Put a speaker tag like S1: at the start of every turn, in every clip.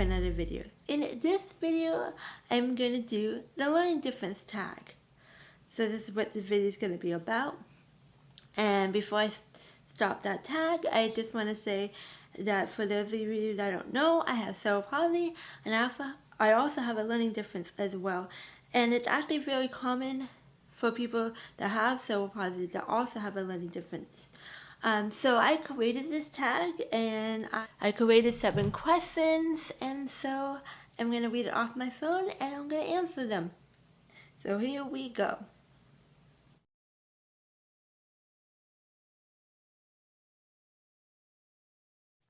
S1: another video. In this video, I'm going to do the learning difference tag. So this is what the video is going to be about. And before I start that tag, I just want to say that for those of you that don't know, I have cerebral palsy, and I also have a learning difference as well. And it's actually very common for people that have cerebral palsy that also have a learning difference. So I created this tag, and I created 7 questions, and so I'm going to read it off my phone and I'm going to answer them. So here we go.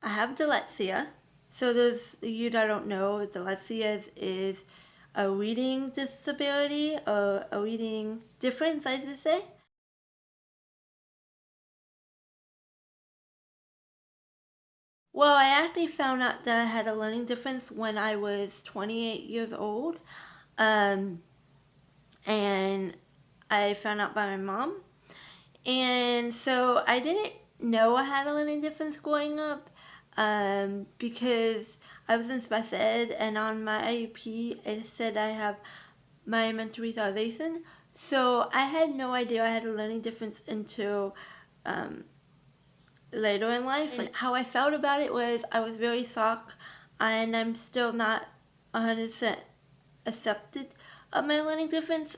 S1: I have dyslexia. So those of you that don't know, dyslexia is a reading disability, or a reading difference, I should say. Well, I actually found out that I had a learning difference when I was 28 years old. And I found out by my mom. And so I didn't know I had a learning difference growing up, because I was in special ed, and on my IEP it said I have my mental retardation. So I had no idea I had a learning difference until later in life. And how I felt about it was I was very shocked, and I'm still not 100% accepted of my learning difference.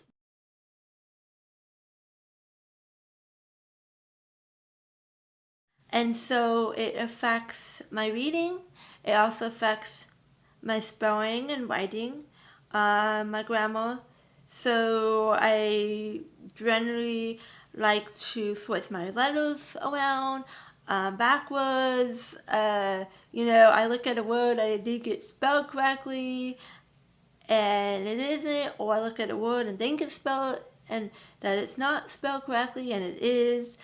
S1: And so it affects my reading. It also affects my spelling and writing, my grammar. So I generally like to switch my letters around, backwards. I look at a word, I think it's spelled correctly, and it isn't, or I look at a word and think it's spelled, and that it's not spelled correctly, and it is.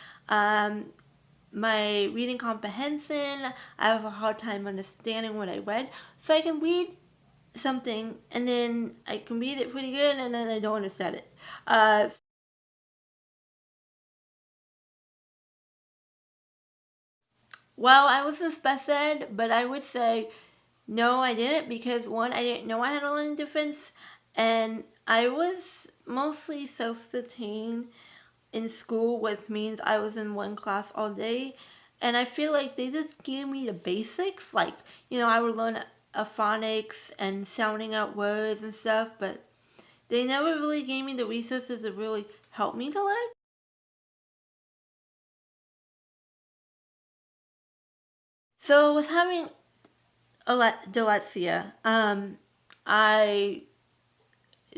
S1: My reading comprehension, I have a hard time understanding what I read. So I can read something, and then I can read it pretty good, and then I don't understand it. Well, I was in special ed, but I would say no, I didn't, because one, I didn't know I had a learning difference, and I was mostly self-sustained in school, which means I was in one class all day, and I feel like they just gave me the basics, like, I would learn a phonics and sounding out words and stuff, but they never really gave me the resources to really help me to learn. So with having dyslexia, I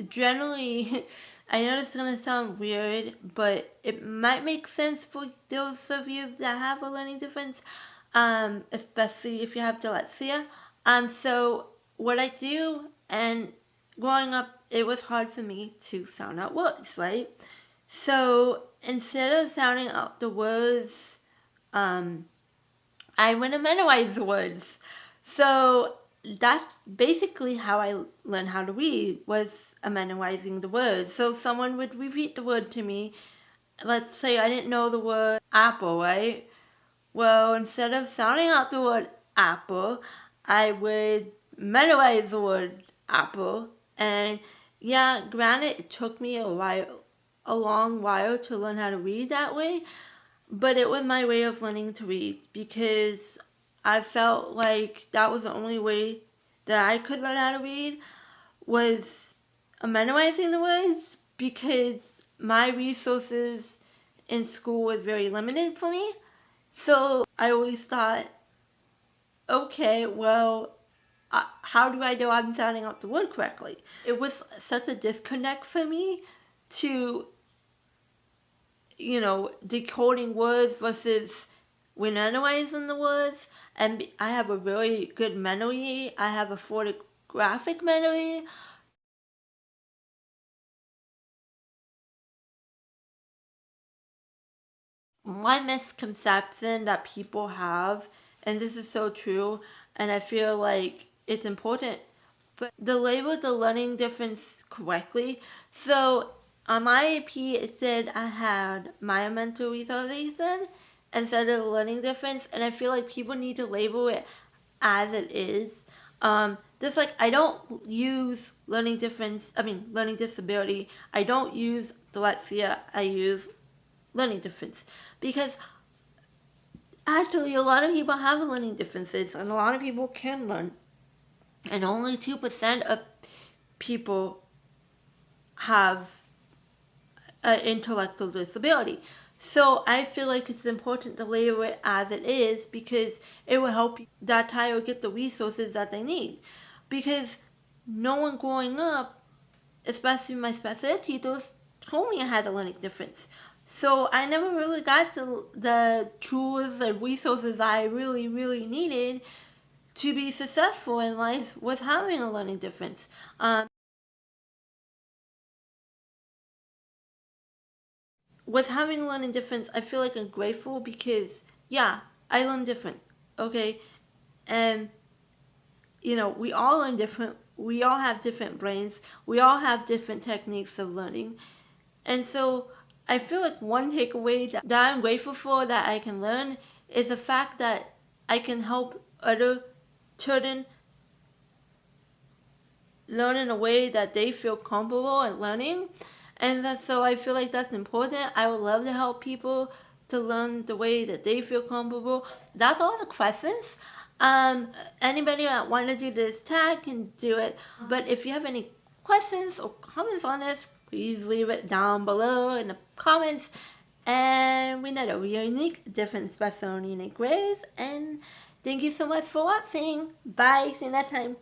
S1: generally, I know this is going to sound weird, but it might make sense for those of you that have a learning difference, especially if you have dyslexia. So what I do, and growing up, it was hard for me to sound out words, right? So instead of sounding out the words, I went to memorize the words. So that's basically how I learned how to read, was memorizing the words. So someone would repeat the word to me. Let's say I didn't know the word apple, right? Well, instead of sounding out the word apple, I would memorize the word apple. And yeah, granted, it took me a long while to learn how to read that way, but it was my way of learning to read, because I felt like that was the only way that I could learn how to read, was memorizing the words, because my resources in school was very limited for me. So I always thought, okay, well, how do I know I'm sounding out the word correctly? It was such a disconnect for me to, decoding words versus memorizing the words. And I have a really good memory. I have a photographic memory. One misconception that people have, and this is so true, and I feel like it's important, but to label the learning difference correctly. So on my IEP, it said I had my mental retardation instead of the learning difference, and I feel like people need to label it as it is. Just like I don't use learning disability, I don't use dyslexia, I use learning difference. Because actually a lot of people have learning differences and a lot of people can learn. And only 2% of people have an intellectual disability. So I feel like it's important to label it as it is because it will help that child get the resources that they need. Because no one growing up, especially my special ed teachers, told me I had a learning difference. So I never really got the tools and resources I really, really needed to be successful in life with having a learning difference. With having a learning difference, I feel like I'm grateful because, yeah, I learn different, okay? And, we all learn different. We all have different brains. We all have different techniques of learning. And so I feel like one takeaway that I'm grateful for that I can learn is the fact that I can help other children learn in a way that they feel comfortable in learning. And so I feel like that's important. I would love to help people to learn the way that they feel comfortable. That's all the questions. Anybody that want to do this tag can do it. But if you have any questions or comments on this, please leave it down below in the comments. And we know that we are unique, different, special, and unique ways. And thank you so much for watching. Bye. See you next time.